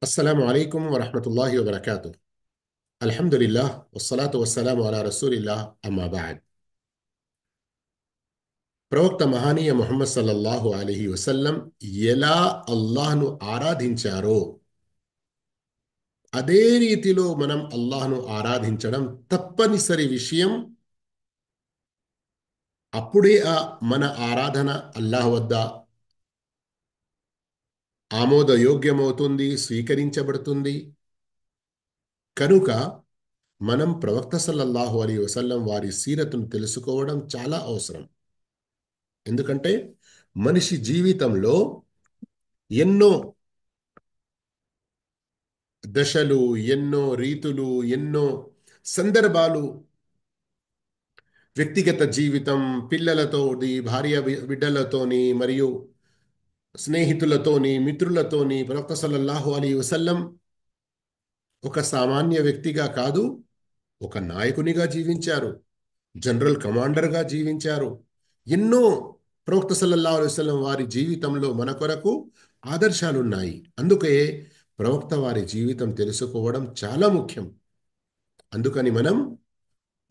السلام عليكم ورحمة الله وبركاته. الحمد لله والصلاة والسلام على رسول الله أما بعد. ప్రవక్త మహానీయ ముహమ్మద్ సల్లల్లాహు అలైహి వసల్లం ఎలా అల్లాహ్ను ఆరాధించారో అదే రీతిలో మనం అల్లాహ్ను ఆరాధించడం తప్పనిసరి విషయం. అప్పుడే మన ఆరాధన అల్లాహ్ వద్ద ఆమోదయోగ్యమవుతుంది, స్వీకరించబడుతుంది. కనుక మనం ప్రవక్త సల్లల్లాహు అలైహి వసల్లం వారి సీరతును తెలుసుకోవడం చాలా అవసరం. ఎందుకంటే మనిషి జీవితంలో ఎన్నో దశలు, ఎన్నో రీతులు, ఎన్నో సందర్భాలు, వ్యక్తిగత జీవితం, పిల్లలతోని, భార్య బిడ్డలతోని, మరియు స్నేహితులతోని, మిత్రులతోని ప్రవక్త సల్లల్లాహు అలైహి వసల్లం ఒక సామాన్య వ్యక్తిగా కాదు, ఒక నాయకునిగా జీవించారు, జనరల్ కమాండర్గా జీవించారు. ఎన్నో ప్రవక్త సల్లల్లాహు అలైహి వసల్లం వారి జీవితంలో మన కొరకు ఆదర్శాలున్నాయి. అందుకే ప్రవక్త వారి జీవితం తెలుసుకోవడం చాలా ముఖ్యం. అందుకని మనం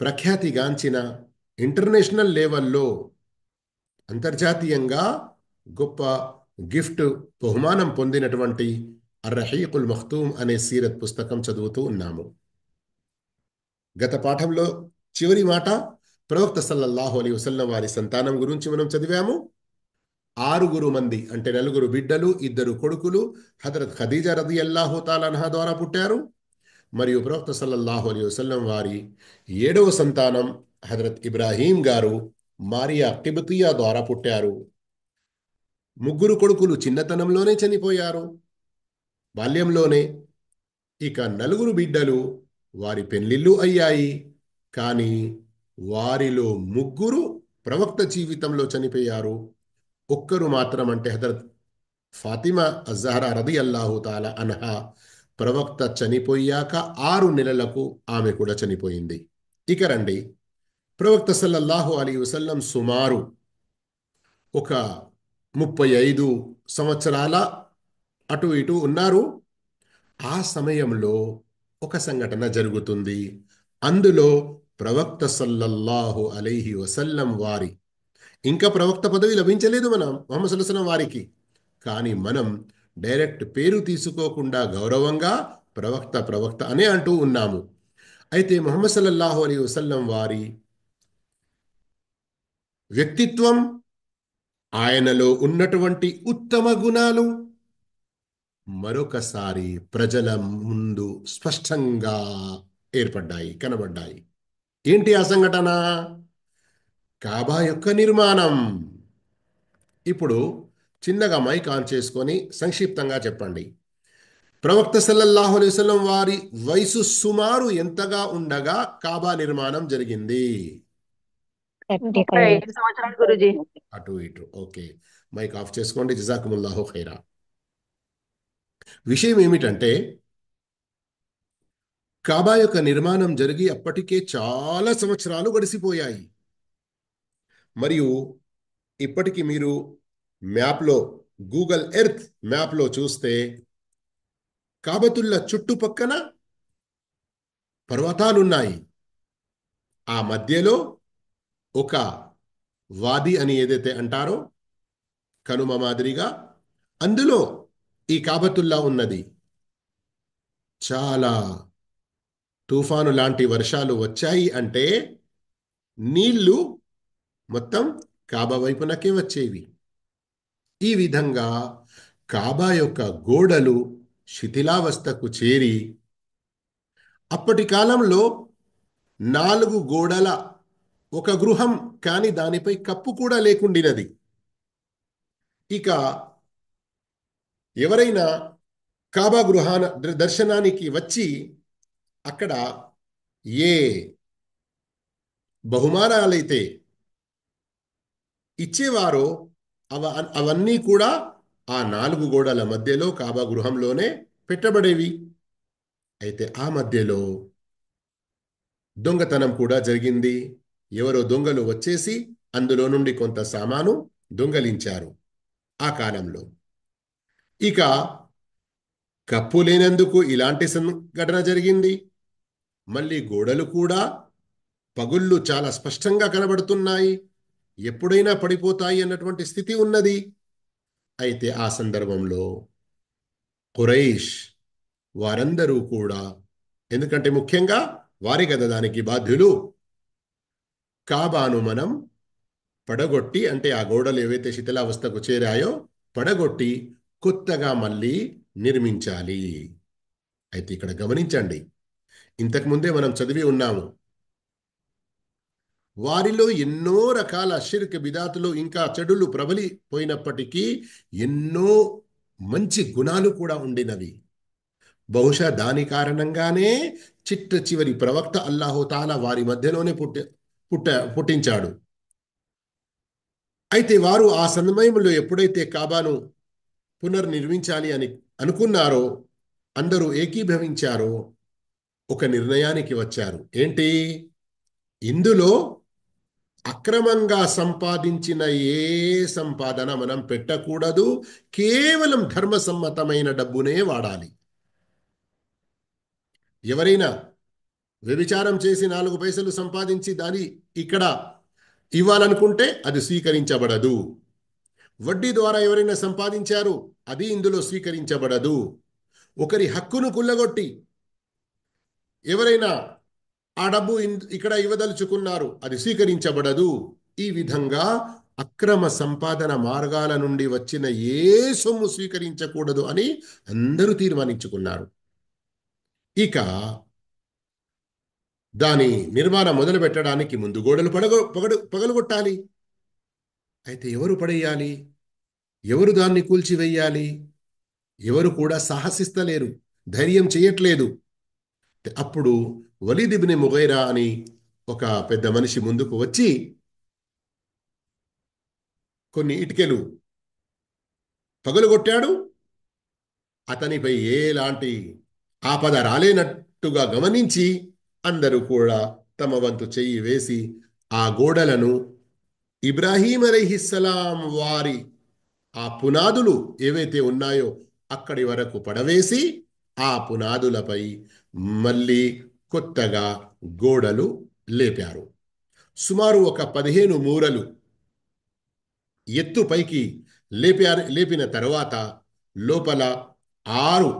ప్రఖ్యాతిగాంచిన ఇంటర్నేషనల్ లెవెల్లో అంతర్జాతీయంగా గొప్ప గిఫ్ట్ బహుమానం పొందినటువంటి అర్రహీకుల్ మఖ్తూమ్ అనే సీరత్ పుస్తకం చదువుతూ ఉన్నాము. గత పాఠంలో చివరి మాట ప్రవక్త సల్లల్లాహు అలైహి వసల్లం వారి సంతానం గురించి మనం చదివాము. 6 మంది అంటే 4 బిడ్డలు, 2 కొడుకులు హజరత్ ఖదీజా రదియల్లాహు తాలా అన్హా ద్వారా పుట్టారు. మరియు ప్రవక్త సల్లల్లాహు అలైహి వసల్లం వారి 7వ సంతానం హజరత్ ఇబ్రాహీం గారు మారియా కిబ్తియా ద్వారా పుట్టారు. 3 కొడుకులు చిన్నతనంలోనే చనిపోయారు, బాల్యంలోనే. ఇక 4 బిడ్డలు వారి పెళ్లిళ్ళు అయ్యాయి. కానీ వారిలో 3 ప్రవక్త జీవితంలో చనిపోయారు. ఒక్కరు మాత్రం అంటే హజరత్ ఫాతిమా అజ్జహరా రదియల్లాహు తాలా అన్హా ప్రవక్త చనిపోయాక 6 నెలలకు ఆమె కూడా చనిపోయింది. ఇక రండి, ప్రవక్త సల్లల్లాహు అలైహి వసల్లం సుమారు ఒక 35 సంవత్సరాల అటు ఇటు ఉన్నారు. ఆ సమయంలో ఒక సంఘటన జరుగుతుంది. అందులో ప్రవక్త సల్లల్లాహు అలైహి వసల్లం వారి ఇంకా ప్రవక్త పదవి లభించలేదు మనం ముహమ్మద్ సల్లల్లాహు అలైహి వసల్లం వారికి. కానీ మనం డైరెక్ట్ పేరు తీసుకోకుండా గౌరవంగా ప్రవక్త ప్రవక్త అనే అంటూ ఉన్నాము. అయితే ముహమ్మద్ సల్లల్లాహు అలైహి వసల్లం వారి వ్యక్తిత్వం, ఆయనలో ఉన్నటువంటి ఉత్తమ గుణాలు మరొకసారి ప్రజల ముందు స్పష్టంగా ఏర్పడ్డాయి, కనబడ్డాయి. ఏంటి ఆ సంఘటన? కాబా యొక్క నిర్మాణం. ఇప్పుడు చిన్నగా మైక్ ఆన్ చేసుకొని సంక్షిప్తంగా చెప్పండి. ప్రవక్త సల్లల్లాహు అలైహి వసల్లం వారి వయసు సుమారు ఎంతగా ఉండగా కాబా నిర్మాణం జరిగింది? 35. 35 సంవత్సరాలు గురుజీ. అటు ఇటు ఓకే. మైక్ ఆఫ్ చేసుకోండి. జజాకుముల్లాహు ఖైరా. విషయం ఏమిటంటే కాబా యొక్క నిర్మాణం జరిగి అప్పటికే చాలా సంవత్సరాలు గడిసిపోయాయి. మరియు ఇప్పటికి మీరు మ్యాప్లో, గూగుల్ ఎర్త్ మ్యాప్లో చూస్తే కాబతుల్లా చుట్టుపక్కన పర్వతాలున్నాయి. ఆ మధ్యలో ఒక వాది అని ఏదైతే అంటారో కనుమ మాదిరిగా అందులో ఈ కాబతుల్లా ఉన్నది. చాలా తుఫాను లాంటి వర్షాలు వచ్చాయి అంటే నీళ్లు మొత్తం కాబా వైపునకే వచ్చేవి. ఈ విధంగా కాబా యొక్క గోడలు శిథిలావస్థకు చేరి అప్పటి కాలంలో 4 గోడల ఒక గృహం, కాని దానిపై కప్పు కూడా లేకుండినది. ఇక ఎవరైనా కాబా గృహాన దర్శనానికి వచ్చి అక్కడ ఏ బహుమానాలైతే ఇచ్చేవారో అవన్నీ కూడా ఆ 4 గోడల మధ్యలో కాబా గృహంలోనే పెట్టబడేవి. అయితే ఆ మధ్యలో దొంగతనం కూడా జరిగింది. ఎవరో దొంగలు వచ్చేసి అందులో నుండి కొంత సామాను దొంగలించారు ఆ కాలంలో. ఇక కప్పు లేనందుకు ఇలాంటి సంఘటన జరిగింది. మళ్ళీ గోడలు కూడా పగుళ్ళు చాలా స్పష్టంగా కనబడుతున్నాయి. ఎప్పుడైనా పడిపోతాయి అన్నటువంటి స్థితి ఉన్నది. అయితే ఆ సందర్భంలో ఖురైష్ వారందరూ కూడా, ఎందుకంటే ముఖ్యంగా వారి కదా దానికి బాధ్యులు, కాబాను మనం పడగొట్టి, అంటే ఆ గోడలు ఏవైతే శిథిలావస్థకు చేరాయో పడగొట్టి కొత్తగా మళ్ళీ నిర్మించాలి. అయితే ఇక్కడ గమనించండి, ఇంతకుముందే మనం చదివి ఉన్నాము, వారిలో ఎన్నో రకాల షిర్క్ బిదాతులు ఇంకా చెడులు ప్రబలిపోయినప్పటికీ ఎన్నో మంచి గుణాలు కూడా ఉండినవి. బహుశా దాని కారణంగానే చిట్ట చివరి ప్రవక్త అల్లాహుతాలా వారి మధ్యలోనే పుట్టించాడు. అయితే వారు ఆ సమయంలో ఎప్పుడైతే కాబాను పునర్నిర్మించాలి అని అనుకున్నారో, అందరూ ఏకీభవించారో, ఒక నిర్ణయానికి వచ్చారు. ఏంటి? ఇందులో అక్రమంగా సంపాదించిన ఏ సంపాదన మనం పెట్టకూడదు, కేవలం ధర్మసమ్మతమైన డబ్బునే వాడాలి. ఎవరైనా వ్యభిచారం చేసి 4 పైసలు సంపాదించి దాని ఇక్కడ ఇవ్వాలనుకుంటే అది స్వీకరించబడదు. వడ్డీ ద్వారా ఎవరైనా సంపాదించారు, అది ఇందులో స్వీకరించబడదు. ఒకరి హక్కును కుల్లగొట్టి ఎవరైనా ఆ డబ్బు ఇక్కడ ఇవ్వదలుచుకున్నారు, అది స్వీకరించబడదు. ఈ విధంగా అక్రమ సంపాదన మార్గాల నుండి వచ్చిన ఏ సొమ్ము స్వీకరించకూడదు అని అందరూ తీర్మానించుకున్నారు. ఇక దాని నిర్మాణం మొదలు పెట్టడానికి ముందు గోడలు పగలగొట్టాలి. అయితే ఎవరు పడేయాలి? ఎవరు దాన్ని కూల్చివేయాలి? ఎవరు కూడా సాహసిస్తలేరు, ధైర్యం చేయట్లేదు. అప్పుడు వలీద్ ఇబ్న్ ముగైరా అని ఒక పెద్ద మనిషి ముందుకు వచ్చి కొన్ని ఇటుకలు పగలగొట్టాడు. అతనిపై ఎలాంటి ఆపద రాలేనట్టుగా గమనించి అందరూ కూడా తమ వంతు చెయ్యి వేసి ఆ గోడలను ఇబ్రాహీం అలైహిస్సలాం వారి ఆ పునాదులు ఏవైతే ఉన్నాయో అక్కడి వరకు పడవేసి ఆ పునాదులపై మళ్ళీ కొత్తగా గోడలు లేపారు. సుమారు ఒక 15 మూరలు ఎత్తు పైకి లేపిన తర్వాత లోపల 6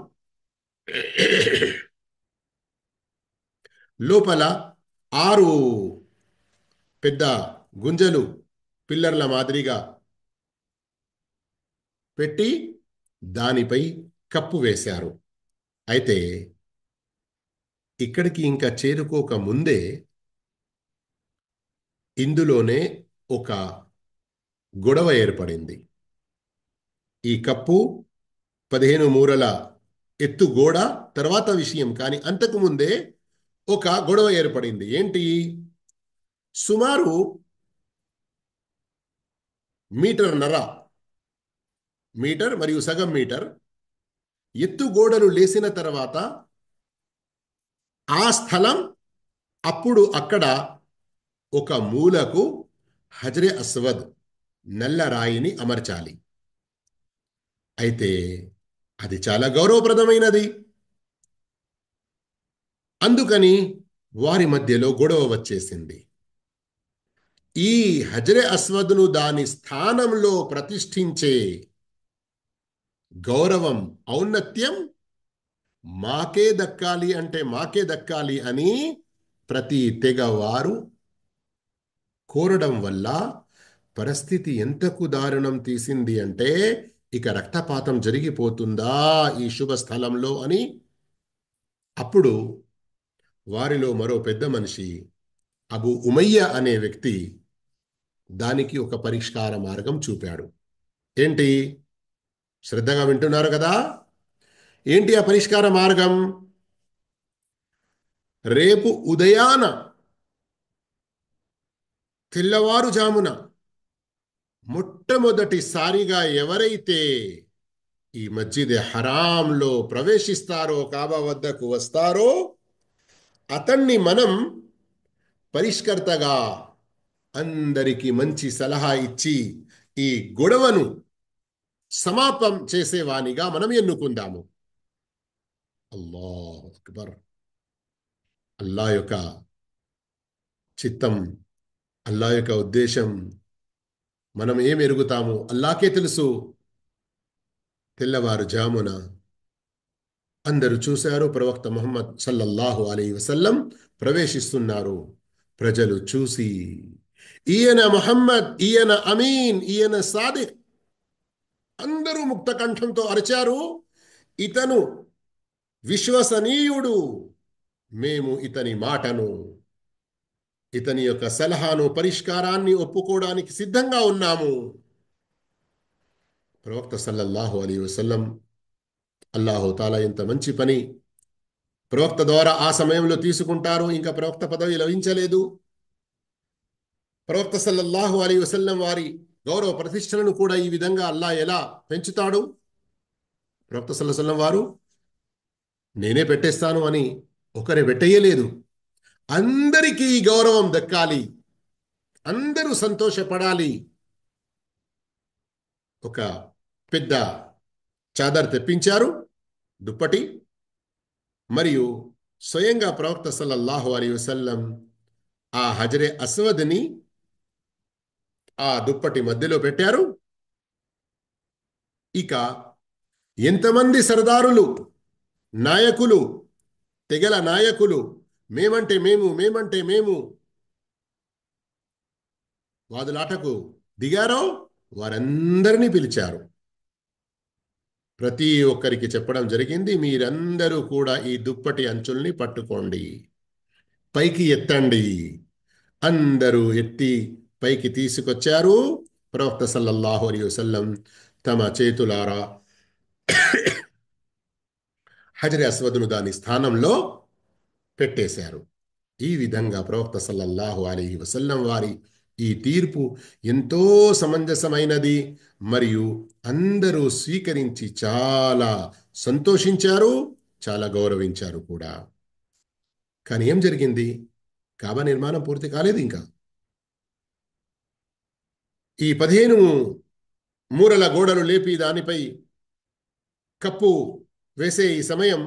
లోపల 6 పెద్ద గుంజలు పిల్లర్ల మాదిరిగా పెట్టి దానిపై కప్పు వేశారు. అయితే ఇక్కడికి ఇంకా చేరుకోక ముందే ఇందులోనే ఒక గొడవ ఏర్పడింది. ఈ కప్పు 15 మూరల ఎత్తు గోడ తర్వాత విషయం, కానీ అంతకు ముందే ఒక గొడవ ఏర్పడింది. ఏంటి? సుమారు మీటర్న్నర, మీటర్ మరియు సగం మీటర్ ఎత్తు గోడలు లేసిన తర్వాత ఆ స్థలం అప్పుడు అక్కడ ఒక మూలకు హజరే అస్వద్ నల్ల రాయిని అమర్చాలి. అయితే అది చాలా గౌరవప్రదమైనది. అందుకని వారి మధ్యలో గొడవ వచ్చేసింది. ఈ హజరే అస్వద్ను దాని స్థానంలో ప్రతిష్ఠించే గౌరవం, ఔన్నత్యం మాకే దక్కాలి, అంటే మాకే దక్కాలి అని ప్రతి తెగవారు కోరడం వల్ల పరిస్థితి ఎంతకు దారుణం తీసింది అంటే, ఇక రక్తపాతం జరిగిపోతుందా ఈ శుభ స్థలంలో అని. అప్పుడు వారిలో మరో పెద్ద మనిషి అబూ ఉమయ్య అనే వ్యక్తి దానికి ఒక పరిష్కార మార్గం చూపాడు. ఏంటి? శ్రద్ధగా వింటున్నారు కదా? ఏంటి ఆ పరిష్కార మార్గం? రేపు ఉదయాన తెల్లవారుజామున మొట్టమొదటిసారిగా ఎవరైతే ఈ మస్జిద్ హరాంలో ప్రవేశిస్తారో, కాబా వద్దకు వస్తారో, అతన్ని మనం పరిష్కర్తగా అందరికీ మంచి సలహా ఇచ్చి ఈ గొడవను సమాప్తం చేసేవానిగా మనం ఎన్నుకుందాము. అల్లాహ్ అక్బర్. అల్లా యొక్క చిత్తం, అల్లా యొక్క ఉద్దేశం మనం ఏం ఎరుగుతాము అల్లాకే తెలుసు. తెల్లవారుజామున అందరూ చూశారు, ప్రవక్త ముహమ్మద్ సల్లల్లాహు అలైహి వసల్లం ప్రవేశిస్తున్నారు. ప్రజలు చూసి, ఈయన ముహమ్మద్, ఈయన అమీన్, ఈయన సాదిక్, అందరూ ముక్త కంఠంతో అరిచారు, ఇతను విశ్వసనీయుడు, మేము ఇతని మాటను, ఇతని యొక్క సలహాను, పరిష్కారాన్ని ఒప్పుకోవడానికి సిద్ధంగా ఉన్నాము. ప్రవక్త సల్లల్లాహు అలైహి వసల్లం, అల్లాహు తాలా ఎంత మంచి పని ప్రవక్త ద్వారా ఆ సమయంలో తీసుకుంటారు. ఇంకా ప్రవక్త పదవి లభించలేదు. ప్రవక్త సల్లల్లాహు అలైహి వసల్లం వారి గౌరవ ప్రతిష్టలను కూడా ఈ విధంగా అల్లా ఎలా పెంచుతాడు? ప్రవక్త సల్లల్లాహు అలైహి వసల్లం వారు నేనే పెట్టేస్తాను అని ఒకరే పెట్టేయలేదు. అందరికీ ఈ గౌరవం దక్కాలి, అందరూ సంతోషపడాలి. ఒక పెద్ద చాదర్ తెప్పించారు, దుప్పటి. మరియు స్వయంగా ప్రవక్త సల్లల్లాహు అలైహి వసల్లం ఆ హజరే అస్వద్ని ఆ దుప్పటి మధ్యలో పెట్టారు. ఇక ఎంతమంది సర్దారులు, నాయకులు, తెగల నాయకులు మేమంటే మేము, మేమంటే మేము వాదులాటకు దిగారో వారందరినీ పిలిచారు. ప్రతి ఒక్కరికి చెప్పడం జరిగింది, మీరందరూ కూడా ఈ దుప్పటి అంచుల్ని పట్టుకోండి, పైకి ఎత్తండి. అందరూ ఎత్తి పైకి తీసుకొచ్చారు. ప్రవక్త సల్లల్లాహు అలైహి వసల్లం తమ చేతులారా హజరే అస్వద్ను దాని స్థానంలో పెట్టేశారు. ఈ విధంగా ప్రవక్త సల్లల్లాహు అలైహి వసల్లం వారి ఈ తీర్పు ఎంతో సమంజసమైనది. మరియు అందరూ స్వీకరించి చాలా సంతోషించారు, చాలా గౌరవించారు కూడా. కానీ ఏం జరిగింది? కాబా నిర్మాణం పూర్తి కాలేదు ఇంకా. ఈ 15 మూరల గోడలు లేపి దానిపై కప్పు వేసే ఈ సమయం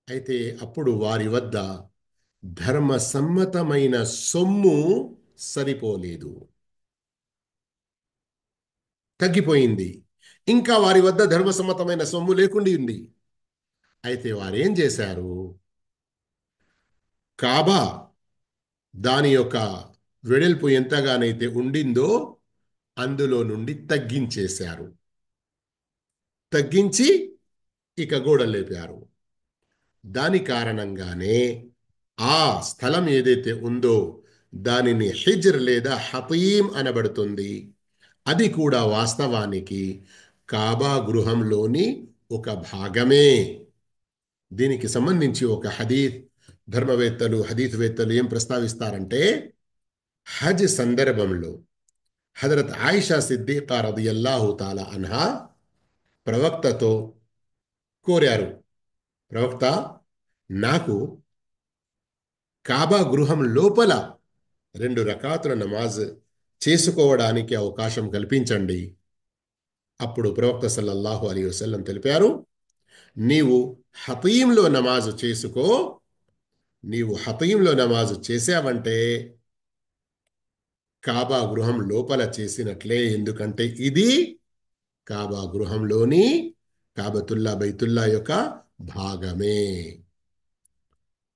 అయితే, అప్పుడు వారి వద్ద ధర్మసమ్మతమైన సొమ్ము సరిపోలేదు, తగ్గిపోయింది. ఇంకా వారి వద్ద ధర్మసమ్మతమైన సొమ్ము లేకుండి ఉంది. అయితే వారేం చేశారు? కాబా దాని యొక్క వెడల్పు ఎంతగానైతే ఉండిందో అందులో నుండి తగ్గించేశారు. తగ్గించి ఇక గోడలు లేపారు. దాని కారణంగానే ఆ స్థలం ఏదైతే ఉందో దానిని హిజ్ర్ లేదా హతీం అనబడుతుంది. అది కూడా వాస్తవానికి కాబా గృహంలోని ఒక భాగమే. దీనికి సంబంధించి ఒక హదీత్, ధర్మవేత్తలు, హదీత్వేత్తలు ఏం ప్రస్తావిస్తారంటే, హజ్ సందర్భంలో హజరత్ ఆయిషా సిద్దికా రదియల్లాహు తాలా అన్హా ప్రవక్తతో కోరారు, ప్రవక్త, నాకు కాబా గృహం లోపల 2 రకాతుల నమాజ్ చేసుకోవడానికి అవకాశం కల్పించండి. అప్పుడు ప్రవక్త సల్లల్లాహు అలైహి వసల్లం తెలిపారు, నీవు హతీంలో నమాజు చేసుకో. నీవు హతీంలో నమాజు చేసావంటే కాబా గృహం లోపల చేసినట్లే. ఎందుకంటే ఇది కాబా గృహంలోని కాబతుల్లా బైతుల్లా యొక్క భాగమే.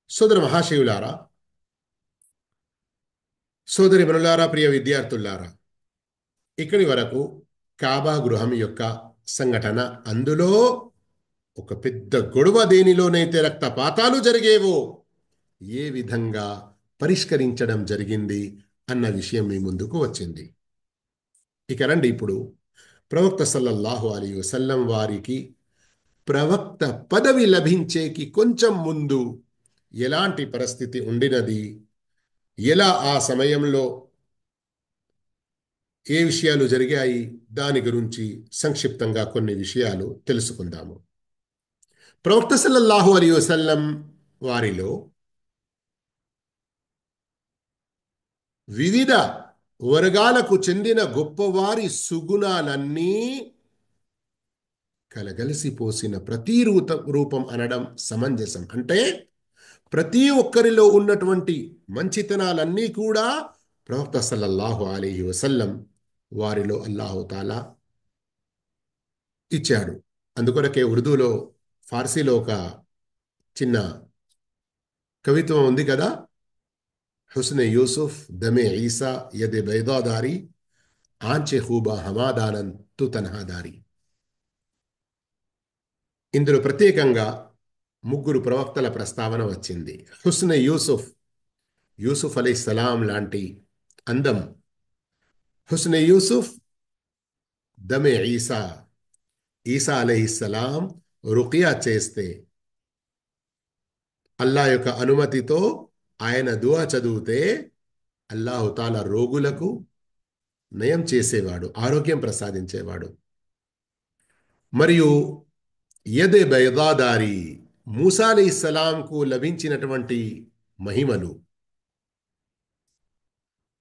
సోదర మహాశివులారా, సోదరి మనులారా, ప్రియ విద్యార్థులారా, ఇక్కడి వరకు కాబా గృహం యొక్క సంఘటన, అందులో ఒక పెద్ద గొడవ దేనిలోనైతే రక్తపాతాలు జరిగేవో ఏ విధంగా పరిష్కరించడం జరిగింది అన్న విషయం మీ ముందుకు వచ్చింది. ఇక రండి, ఇప్పుడు ప్రవక్త సల్లల్లాహు అలైహి వసల్లం వారికి ప్రవక్త పదవి లభించేకి కొంచెం ముందు ఎలాంటి పరిస్థితి ఉండినది, ఎలా ఆ సమయంలో ఏ విషయాలు జరిగాయి, దాని గురించి సంక్షిప్తంగా కొన్ని విషయాలు తెలుసుకుందాము. ప్రవక్త సల్లల్లాహు అలైహి వసల్లం వారిలో వివిధ వర్గాలకు చెందిన గొప్పవారి సుగుణాలన్నీ కలగలిసిపోసిన ప్రతి రూపం అనడం సమంజసం. అంటే ప్రతి ఒక్కరిలో ఉన్నటువంటి మంచితనాలన్నీ కూడా ప్రవక్త సల్లల్లాహు అలైహి వసల్లం వారిలో అల్లాహు తాలా ఇచ్చాడు. అందుకొరకే ఉర్దూలో, ఫార్సీలో ఒక చిన్న కవిత్వం ఉంది కదా, హుస్నే యూసుఫ్ దమే ఈసా యదె బైదాదారి ఆంచె ఖూబా హమాదానన్ తు తన్హాదారి. ఇందులో ప్రత్యేకంగా ముగ్గురు ప్రవక్తల ప్రస్తావన వచ్చింది. హుస్నే యూసుఫ్, యూసుఫ్ అలైహిస్సలాం లాంటి అందం. హుస్నే యూసుఫ్ దమే ఈసా, ఈసా అలైహిస్సలాం రుకియా చేస్తే అల్లా యొక్క అనుమతితో ఆయన దుఆ చదివితే అల్లాహుతాలా రోగులకు నయం చేసేవాడు, ఆరోగ్యం ప్రసాదించేవాడు. మరియు యదె బైదాదారి, మూసా అలైహిస్సలాంకు లభించినటువంటి మహిమలు,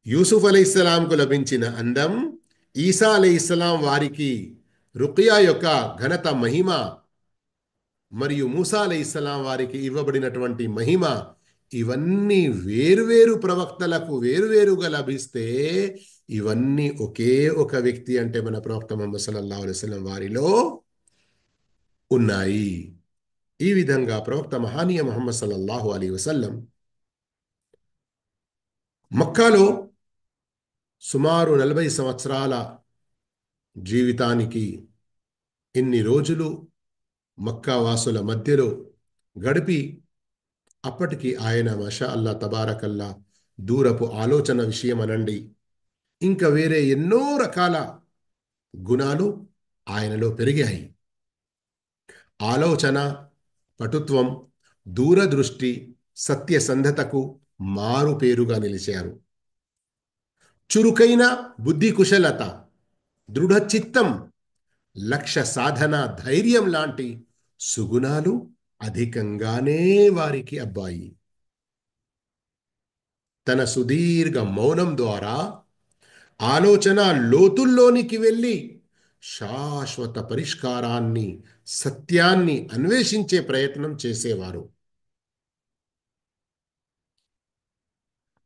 యూసుఫ్ అలైహిస్సలాంకు లభించిన అందం, ఈసా అలైహిస్సలాం వారికి రుకియా యొక్క ఘనత మహిమ, మరియు మూసా అలైహిస్సలాం వారికి ఇవ్వబడినటువంటి మహిమ, ఇవన్నీ వేరువేరు ప్రవక్తలకు వేరువేరుగా లభిస్తే ఇవన్నీ ఒకే ఒక వ్యక్తి అంటే మన ప్రవక్త ముహమ్మద్ సల్లల్లాహు అలైహి వసల్లం వారిలో ఉన్నాయి. ఈ విధంగా ప్రవక్త మహానీయ ముహమ్మద్ సల్లల్లాహు అలైహి వసల్లం మక్కాలో సుమారు 40 సంవత్సరాల జీవితానికి ఇన్ని రోజులు మక్కా వాసుల మధ్యలో గడిపి, అప్పటికి ఆయన మాషా అల్లా తబారకల్లా దూరపు ఆలోచన విషయం అనండి, ఇంకా వేరే ఎన్నో రకాల గుణాలు ఆయనలో పెరిగాయి. ఆలోచన పటుత్వం, దూరదృష్టి, సత్యసంధతకు మారు పేరుగా నిలిచారు. చురుకైన బుద్ధి కుశలత, దృఢచిత్తం, లక్ష్య సాధన, ధైర్యం లాంటి సుగుణాలు అధికంగానే వారికి అబ్బాయి. తన సుదీర్ఘ మౌనం ద్వారా ఆలోచన లోతుల్లోనికి వెళ్ళి శాశ్వత పరిష్కారాన్ని, సత్యాన్ని అన్వేషించే ప్రయత్నం చేసేవారు.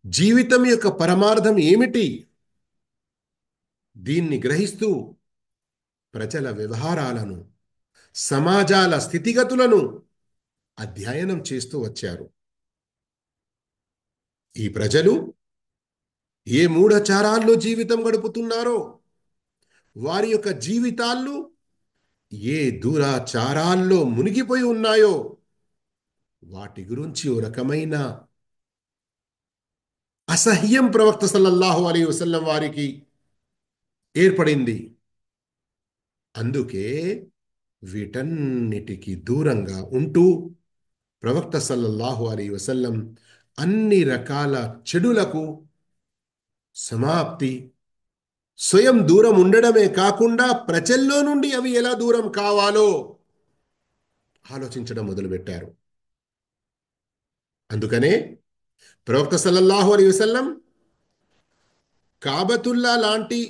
జీవితం యొక్క పరమార్థం ఏమిటి, దీన్ని గ్రహిస్తూ ప్రజల వ్యవహారాలను, సమాజాల స్థితిగతులను అధ్యయనం చేస్తూ వచ్చారు. ఈ ప్రజలు ఏ మూఢచారాల్లో జీవితం గడుపుతున్నారో, వారి యొక్క జీవితాల్లో ఏ దురాచారాల్లో మునిగిపోయి ఉన్నాయో, వాటి గురించి ఓ రకమైన అసహ్యం ప్రవక్త సల్లల్లాహు అలైహి వసల్లం వారికి ఏర్పడింది. అందుకే వీటన్నిటికీ దూరంగా ఉంటూ ప్రవక్త సల్లల్లాహు అలైహి వసల్లం అన్ని రకాల చెడులకు సమాప్తి, స్వయం దూరం ఉండడమే కాకుండా ప్రజల్లో నుండి అవి ఎలా దూరం కావాలో ఆలోచించడం మొదలుపెట్టారు. అందుకనే ప్రవక్త సల్లల్లాహు అలైహి వసల్లం కాబతుల్లా లాంటి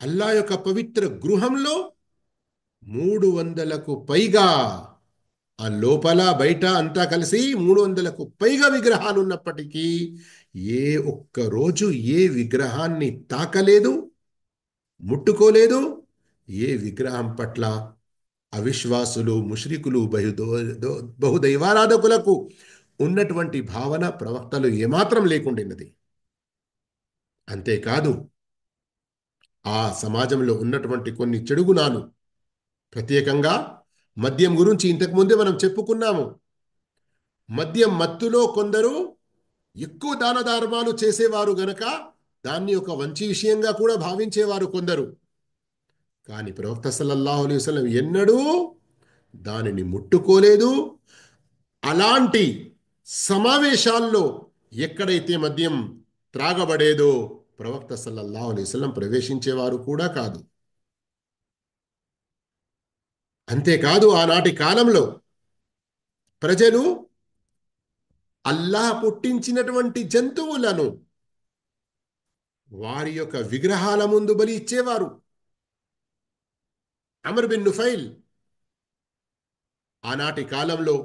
అల్లా యొక్క పవిత్ర గృహంలో 300కు పైగా, ఆ లోపల బయట అంతా కలిసి 300కు పైగా విగ్రహాలు ఉన్నప్పటికీ ఏ ఒక్క రోజు ఏ విగ్రహాన్ని తాకలేదు, ముట్టుకోలేదు. ఏ విగ్రహం పట్ల అవిశ్వాసులు, ముష్రికులు, బహుదైవారాధకులకు ఉన్నటువంటి భావన ప్రవక్తలు ఏమాత్రం లేకుండినది. అంతేకాదు ఆ సమాజంలో ఉన్నటువంటి కొన్ని చెడు గుణాలు, ప్రత్యేకంగా మద్యం గురించి ఇంతకుముందే మనం చెప్పుకున్నాము. మద్యం మత్తులో కొందరు ఎక్కువ దాన ధర్మాలు చేసేవారు గనక దాన్ని ఒక మంచి విషయంగా కూడా భావించేవారు కొందరు. కానీ ప్రవక్త సల్లల్లాహు అలైహి వసల్లం ఎన్నడూ దానిని ముట్టుకోలేదు. అలాంటి సమావేశాల్లో ఎక్కడైతే మద్యం త్రాగబడేదో ప్రవక్త సల్లల్లాహు అలైహి వసల్లం ప్రవేశించేవారు కూడా కాదు. అంతేకాదు ఆనాటి కాలంలో ప్రజలు అల్లాహ్ పుట్టించినటువంటి జంతువులను వారి యొక్క విగ్రహాల ముందు బలి ఇచ్చేవారు. అమర్ బిన్ నుఫైల్ ఆనాటి కాలంలో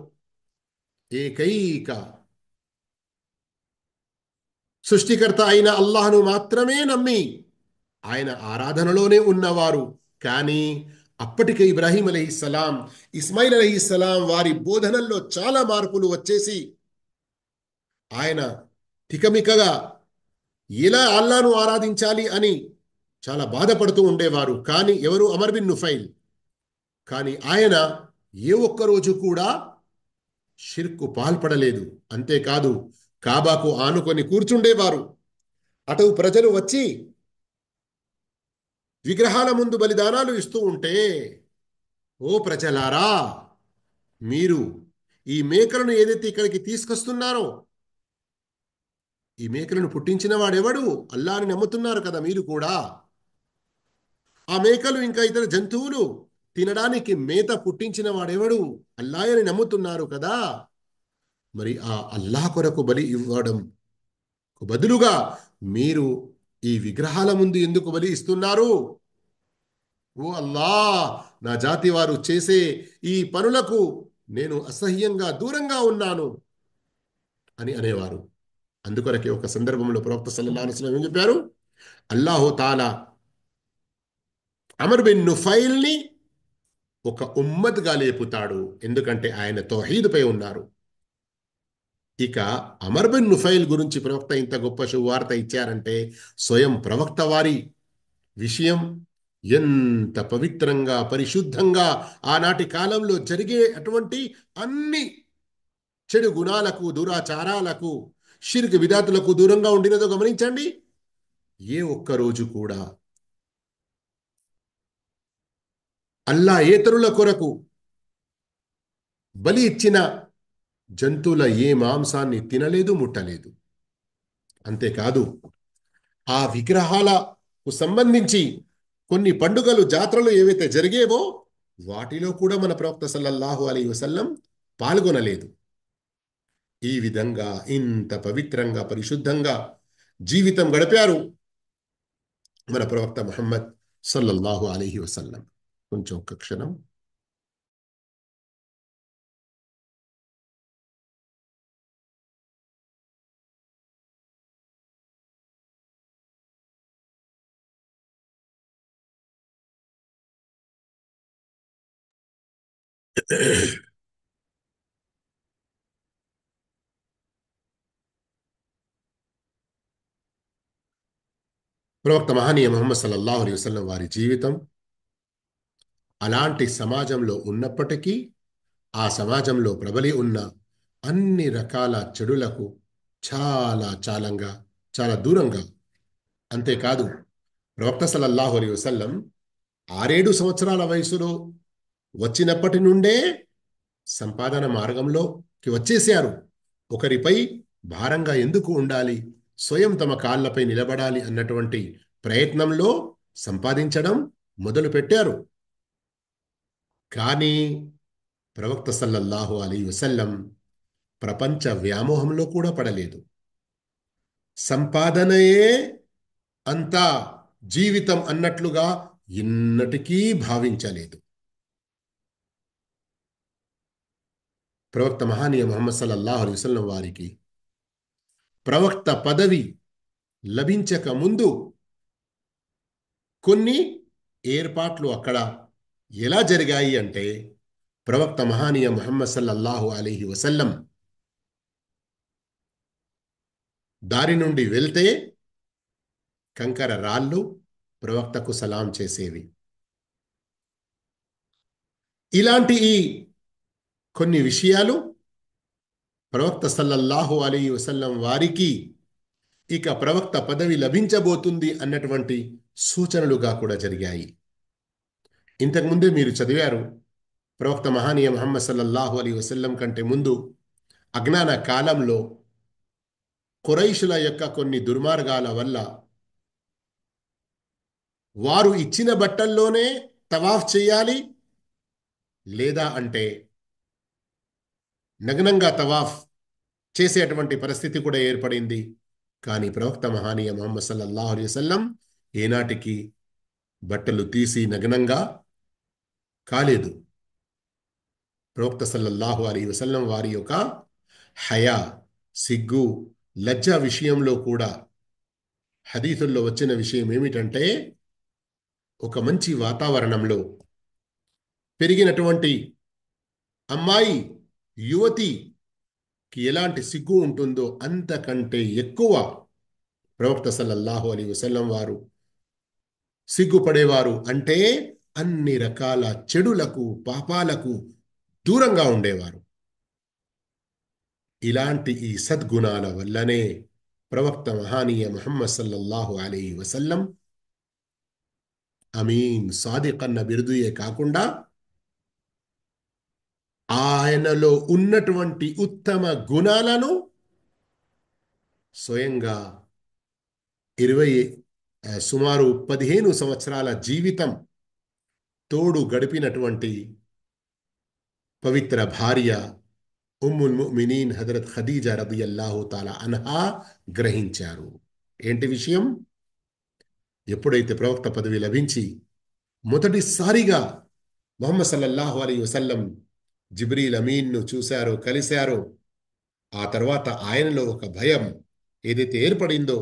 ఏకైక సృష్టికర్త అయిన అల్లాహ్ను మాత్రమే నమ్మి ఆయన ఆరాధనలోనే ఉన్నవారు. కానీ అప్పటికే ఇబ్రాహీం అలైహిస్సలాం, ఇస్మాయిల్ అలైహిస్సలాం వారి బోధనల్లో చాలా మార్పులు వచ్చేసి ఆయన తికమికగా ఎలా అల్లాను ఆరాధించాలి అని చాలా బాధపడుతూ ఉండేవారు. కానీ ఎవరు? అమర్ బిన్ నుఫైల్. కానీ ఆయన ఏ ఒక్క రోజు కూడా షిర్కు పాల్పడలేదు. అంతేకాదు కాబాకు ఆనుకొని కూర్చుండేవారు. అటు ప్రజలు వచ్చి విగ్రహాల ముందు బలిదానాలు ఇస్తూ ఉంటే, ఓ ప్రజలారా, మీరు ఈ మేకలను ఏదైతే ఇక్కడికి తీసుకొస్తున్నారో, ఈ మేకలను పుట్టించిన వాడెవడు? అల్లాని నమ్ముతున్నారు కదా మీరు కూడా. ఆ మేకలు ఇంకా ఇతర జంతువులు తినడానికి మేత పుట్టించిన వాడెవడు? అల్లాయని నమ్ముతున్నారు కదా. మరి ఆ అల్లాహ్ కొరకు బలి ఇవ్వడం బదులుగా మీరు ఈ విగ్రహాల ముందు ఎందుకు బలి ఇస్తున్నారు? ఓ అల్లా, నా జాతి వారు చేసే ఈ పనులకు నేను అసహ్యంగా దూరంగా ఉన్నాను అని అనేవారు. అందుకొరకే ఒక సందర్భంలో ప్రవక్త సల్లల్లాహు అలైహి వసల్లం ఏం చెప్పారు? అల్లాహు తాలా అమర్ బిన్ నుఫైల్ని ఒక ఉమ్మత్గా లేపుతాడు, ఎందుకంటే ఆయన తౌహీదుపై ఉన్నారు. ఇక అమర్ బిన్ నుఫైల్ గురించి ప్రవక్త ఇంత గొప్ప శుభవార్త ఇచ్చారంటే స్వయం ప్రవక్త వారి విషయం ఎంత పవిత్రంగా, పరిశుద్ధంగా ఆనాటి కాలంలో జరిగే అటువంటి అన్ని చెడు గుణాలకు, దురాచారాలకు, షిర్క్ బిదాతులకు దూరంగా ఉండినదో గమనించండి. ఏ ఒక్కరోజు కూడా అల్లా ఏతరుల కొరకు బలి ఇచ్చిన జంతువుల ఏ మాంసాన్ని తినలేదు, ముట్టలేదు. అంతేకాదు ఆ విగ్రహాలకు సంబంధించి కొన్ని పండుగలు, జాతరలు ఏవైతే జరిగేవో వాటిలో కూడా మన ప్రవక్త సల్లల్లాహు అలైహి వసల్లం పాల్గొనలేదు. ఈ విధంగా ఇంత పవిత్రంగా, పరిశుద్ధంగా జీవితం గడిపారు మన ప్రవక్త ముహమ్మద్ సల్లల్లాహు అలైహి వసల్లం. కొంచెం ఒక్క క్షణం. ప్రవక్త మహనీయ ముహమ్మద్ సల్లల్లాహు అలైహి వసల్లం వారి జీవితం అలాంటి సమాజంలో ఉన్నప్పటికీ ఆ సమాజంలో ప్రబలి ఉన్న అన్ని రకాల చెడులకు చాలా చాలంగా, చాలా దూరంగా. అంతేకాదు ప్రవక్త సల్లల్లాహు అలైహి వసల్లం 6-7 సంవత్సరాల వయసులో వచ్చినప్పటి నుండే సంపాదన మార్గంలోకి వచ్చేశారు. ఒకరిపై భారంగా ఎందుకు ఉండాలి, స్వయం తమ కాళ్ళపై నిలబడాలి అన్నటువంటి ప్రయత్నంలో సంపాదించడం మొదలు పెట్టారు. కానీ ప్రవక్త సల్లల్లాహు అలైహి వసల్లం ప్రపంచ వ్యామోహంలో కూడా పడలేదు. సంపాదనయే అంతా జీవితం అన్నట్లుగా ఎన్నటికీ భావించలేదు. ప్రవక్త మహానీయ ముహమ్మద్ సల్లల్లాహు అలైహి వసల్లం వారికి ప్రవక్త పదవి లభించక ముందు కొన్ని ఏర్పాట్లు అక్కడ ఎలా జరిగాయి అంటే, ప్రవక్త మహానీయ ముహమ్మద్ సల్లల్లాహు అలైహి వసల్లం దారి నుండి వెళ్తే కంకర రాళ్ళు ప్రవక్తకు సలాం చేసేవి. ఇలాంటి ఈ కొన్ని విషయాలు ప్రవక్త సల్లల్లాహు అలైహి వసల్లం వారికి ఇక ప్రవక్త పదవి లభించబోతుంది అన్నటువంటి సూచనలుగా కూడా జరిగాయి. ఇంతకుముందే మీరు చదివారు, ప్రవక్త మహానీయ ముహమ్మద్ సల్లల్లాహు అలైహి వసల్లం కంటే ముందు అజ్ఞాన కాలంలో ఖురైషుల యొక్క కొన్ని దుర్మార్గాల వల్ల వారు ఇచ్చిన బట్టల్లోనే తవాఫ్ చేయాలి, లేదా అంటే నగ్నంగా తవాఫ్ చేసేటువంటి పరిస్థితి కూడా ఏర్పడింది. కానీ ప్రవక్త మహానీయ ముహమ్మద్ సల్లల్లాహు అలైహి వసల్లం ఏనాటికి బట్టలు తీసి నగ్నంగా కాలేదు. ప్రవక్త సల్లల్లాహు అలైహి వసల్లం వారి యొక్క హయా, సిగ్గు, లజ్జ విషయంలో కూడా హదీసుల్లో వచ్చిన విషయం ఏమిటంటే, ఒక మంచి వాతావరణంలో పెరిగినటువంటి అమ్మాయి, యువతికి ఎలాంటి సిగ్గు ఉంటుందో అంతకంటే ఎక్కువ ప్రవక్త సల్లల్లాహు అలైహి వసల్లం వారు సిగ్గుపడేవారు. అంటే అన్ని రకాల చెడులకు, పాపాలకు దూరంగా ఉండేవారు. ఇలాంటి ఈ సద్గుణాల వల్లనే ప్రవక్త మహానీయ ముహమ్మద్ సల్లల్లాహు అలైహి వసల్లం అమీన్, సాదిక్ అన్న బిరుదుయే కాకుండా ఆయనలో ఉన్నటువంటి ఉత్తమ గుణాలను స్వయంగా 20 సుమారు 15 సంవత్సరాల జీవితం తోడు గడిపినటువంటి పవిత్ర భార్య ఉమ్ముల్ ముమినీన్ హజరత్ ఖదీజా రదియల్లాహు తాలా అన్హా గ్రహించారు. ఏంటి విషయం? ఎప్పుడైతే ప్రవక్త పదవి లభించి మొదటిసారిగా ముహమ్మద్ సల్లల్లాహు అలైహి వసల్లం జిబ్రీల్ అమీన్ను చూశారో, కలిశారో, ఆ తర్వాత ఆయనలో ఒక భయం ఏదైతే ఏర్పడిందో,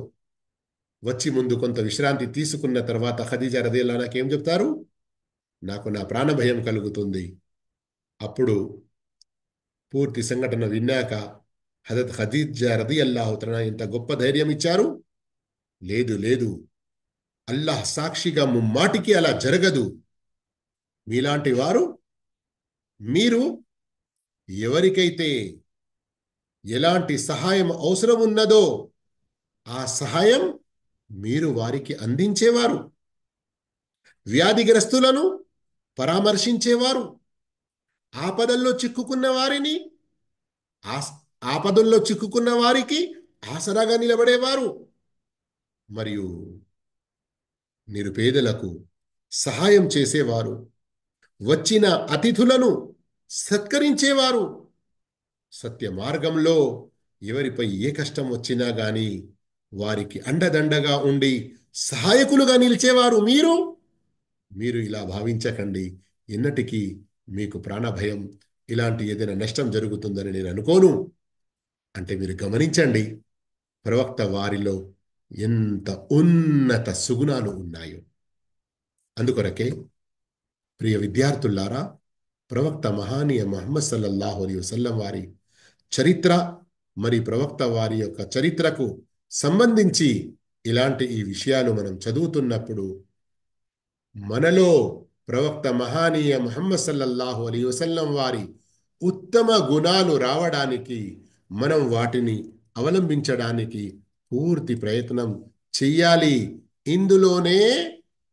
వచ్చి ముందు కొంత విశ్రాంతి తీసుకున్న తర్వాత ఖదీజా రదియల్లాహు అన్హాకి ఏం చెప్తారు? నాకు నా ప్రాణ భయం కలుగుతుంది. అప్పుడు పూర్తి సంఘటన విన్నాక హజరత్ ఖదీజా రదియల్లాహు తఆలా ఇంత గొప్ప ధైర్యం ఇచ్చారు. లేదు లేదు, అల్లాహ్ సాక్షిగా ముమ్మాటికి అలా జరగదు. మీలాంటి వారు, మీరు ఎవరికైతే ఎలాంటి సహాయం అవసరం ఉన్నదో ఆ సహాయం మీరు వారికి అందించేవారు, వ్యాధిగ్రస్తులను పరామర్శించేవారు, ఆపదల్లో చిక్కుకున్న వారిని ఆపదల్లో చిక్కుకున్న వారికి ఆసరాగా నిలబడేవారు, మరియు నిరుపేదలకు సహాయం చేసేవారు, వచ్చిన అతిథులను సత్కరించేవారు, సత్య మార్గంలో ఎవరిపై ఏ కష్టం వచ్చినా గాని వారికి అండదండగా ఉండి సహాయకులుగా నిలిచేవారు. మీరు ఇలా భావించకండి. ఎన్నటికీ మీకు ప్రాణభయం, ఇలాంటి ఏదైనా నష్టం జరుగుతుందని నేను అనుకోను. అంటే మీరు గమనించండి ప్రవక్త వారిలో ఎంత ఉన్నత సుగుణాలు ఉన్నాయో. అందుకొరకే ప్రియ విద్యార్థులారా, ప్రవక్త మహానీయ ముహమ్మద్ సల్లల్లాహు అలైహి వసల్లం వారి చరిత్ర, మరి ప్రవక్త వారి యొక్క చరిత్రకు సంబంధించి ఇలాంటి ఈ విషయాలు మనం చదువుతున్నప్పుడు మనలో ప్రవక్త మహానీయ ముహమ్మద్ సల్లల్లాహు అలైహి వసల్లం వారి ఉత్తమ గుణాలు రావడానికి, మనం వాటిని అవలంబించడానికి పూర్తి ప్రయత్నం చెయ్యాలి. ఇందులోనే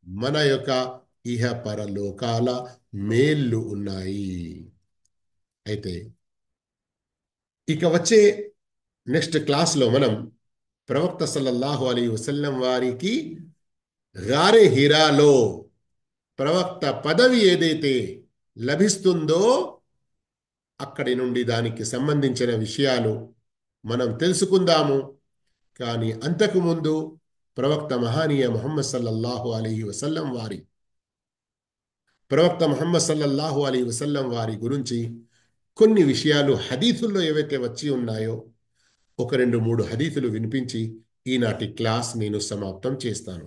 మన యొక్క ఇహ పరలోకాల మేళ్ళు ఉన్నాయి. అయితే ఇక వచ్చే నెక్స్ట్ క్లాస్లో మనం ప్రవక్త సల్లల్లాహు అలైహి వసల్లం వారికి గారే హిరాలో ప్రవక్త పదవి ఏదైతే లభిస్తుందో అక్కడి నుండి దానికి సంబంధించిన విషయాలు మనం తెలుసుకుందాము. కానీ అంతకుముందు ప్రవక్త మహానీయ ముహమ్మద్ సల్లల్లాహు అలైహి వసల్లం వారి గురించి కొన్ని విషయాలు హదీసుల్లో ఏవైతే వచ్చి ఉన్నాయో ఒక 2-3 హదీసులు వినిపించి ఈనాటి క్లాస్ నేను సమాప్తం చేస్తాను.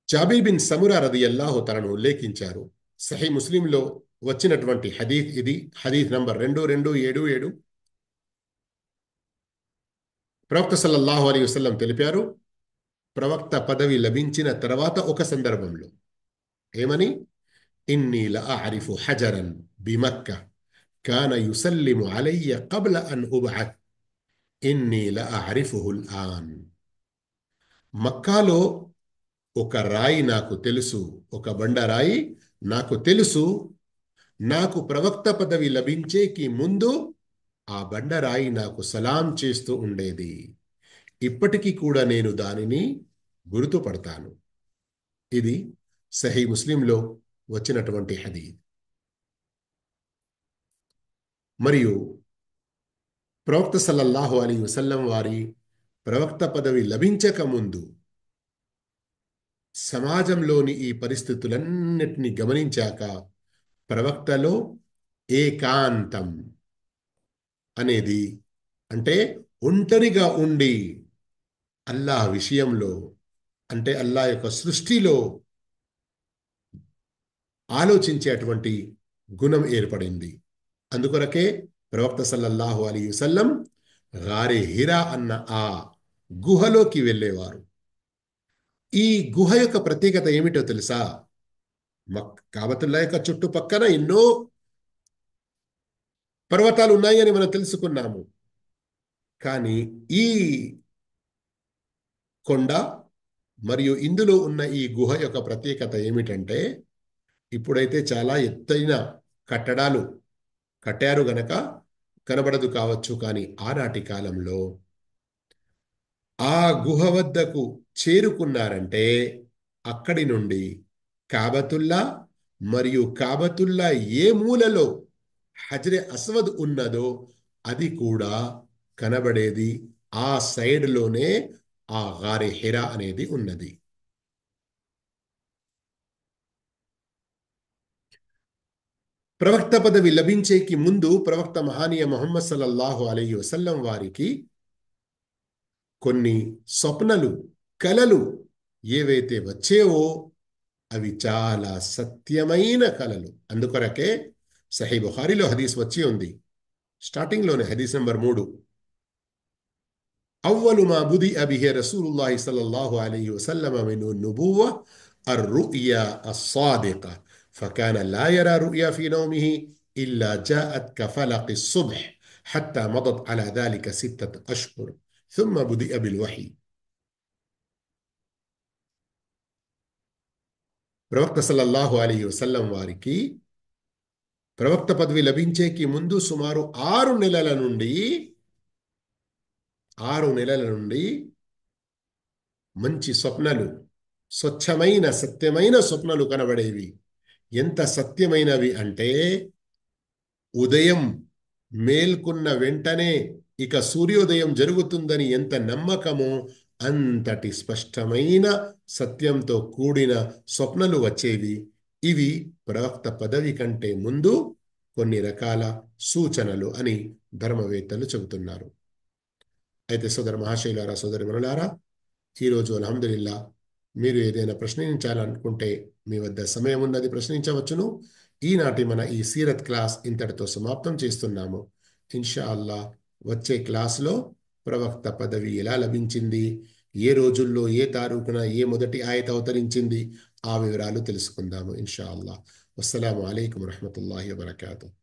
జాబీర్ బిన్ సమురా రదియల్లాహు తనను ఉల్లేఖించారు. సహీ ముస్లింలో వచ్చినటువంటి హదీస్ ఇది. హదీస్ నంబర్ 2277. ప్రవక్త సల్లల్లాహు అలైహి వసల్లం తెలిపారు, ప్రవక్త పదవి లభించిన తర్వాత ఒక సందర్భంలో ఏమని, ఇన్నీ లఅరిఫు హజరన్ బిమక్క కాన యుసల్లిము అలయ్య కబ్ల అన్ ఉబ్అత్ ఇన్నీ లఅరిఫుహుల్ ఆన్. మక్కాలో ఒక రాయి నాకు తెలుసు, ఒక బండరాయి నాకు తెలుసు. నాకు ప్రవక్త పదవి లభించేకి ముందు ఆ బండరాయి నాకు సలాం చేస్తూ ఉండేది. ఇప్పటికీ కూడా నేను దానిని గుర్తుపడతాను. ఇది సహీ ముస్లింలో వచ్చినటువంటి హదీద్. మరియు ప్రవక్త సల్లల్లాహు అలైహి వసల్లం వారి ప్రవక్త పదవి లభించక ముందు సమాజంలోని ఈ పరిస్థితులన్నిటినీ గమనించాక ప్రవక్తలో ఏకాంతం అనేది, అంటే ఒంటరిగా ఉండి అల్లాహ్ విషయంలో, అంటే అల్లాహ్ యొక్క సృష్టిలో ఆలోచించేటువంటి గుణం ఏర్పడింది. అందుకొరకే ప్రవక్త సల్లల్లాహు అలైహి వసల్లం గారే హిరా అన్న ఆ గుహలోకి వెళ్ళేవారు. ఈ గుహ యొక్క ప్రత్యేకత ఏమిటో తెలుసా? కాబతుల్లా యొక్క చుట్టుపక్కన ఎన్నో పర్వతాలు ఉన్నాయి అని మనం తెలుసుకున్నాము. కానీ ఈ కొండ మరియు ఇందులో ఉన్న ఈ గుహ యొక్క ప్రత్యేకత ఏమిటంటే, ఇప్పుడైతే చాలా ఎత్తైన కట్టడాలు కట్టారు గనక కనబడదు కావచ్చు, కానీ ఆనాటి కాలంలో ఆ గుహ వద్దకు చేరుకున్నారంటే అక్కడి నుండి కాబతుల్లా మరియు కాబతుల్లా ఏ మూలలో హజరే అస్వద్ ఉన్నదో అది కూడా కనబడేది. ఆ సైడ్లోనే ఆ గారె హిరా అనేది ఉన్నది. ప్రవక్త పదవి లభించేకి ముందు ప్రవక్త మహానీయ ముహమ్మద్ సల్లల్లాహు అలైహి వసల్లం వారికి కొన్ని స్వప్నలు, కలలు ఏవైతే వచ్చేవో అవి చాలా సత్యమైన కలలు. అందుకొరకే సహీ బుఖారీలో హదీస్ వచ్చి ఉంది. స్టార్టింగ్లోనే హదీస్ నెంబర్ 3. أول ما بدأ به رسول الله صلى الله عليه وسلم من النبوة الرؤيا الصادقة فكان لا يرى رؤيا في نومه إلا جاءت كفلق الصبح حتى مضت على ذلك 6 أشهر ثم بدأ بالوحي. ప్రవక్త సల్లల్లాహు అలైహి వసల్లం వారికి ప్రవక్త పదవి లభించేకి ముందు సుమారు 6 నెలల నుండి మంచి స్వప్నలు, స్వచ్ఛమైన సత్యమైన స్వప్నలు కనబడేవి. ఎంత సత్యమైనవి అంటే ఉదయం మేల్కొన్న వెంటనే ఇక సూర్యోదయం జరుగుతుందని ఎంత నమ్మకమో అంతటి స్పష్టమైన సత్యంతో కూడిన స్వప్నలు వచ్చేవి. ఇవి ప్రవక్త పదవి కంటే ముందు కొన్ని రకాల సూచనలు అని ధర్మవేత్తలు చెబుతున్నారు. అయితే సోదర మహాశైలారా, సోదరి మనులారా, ఈరోజు అల్హమ్దులిల్లా మీరు ఏదైనా ప్రశ్నించాలనుకుంటే మీ వద్ద సమయం ఉన్నది, ప్రశ్నించవచ్చును. ఈనాటి మన ఈ సీరత్ క్లాస్ ఇంతటితో సమాప్తం చేస్తున్నాము. ఇన్షా అల్లా వచ్చే క్లాస్లో ప్రవక్త పదవి ఎలా లభించింది, ఏ రోజుల్లో ఏ తారీఖున ఏ మొదటి ఆయత అవతరించింది, ఆ వివరాలు తెలుసుకుందాము ఇన్షా అల్లా. అస్సలాము అలైకుం వరహ్మతుల్లాహి వబరకాతుహు.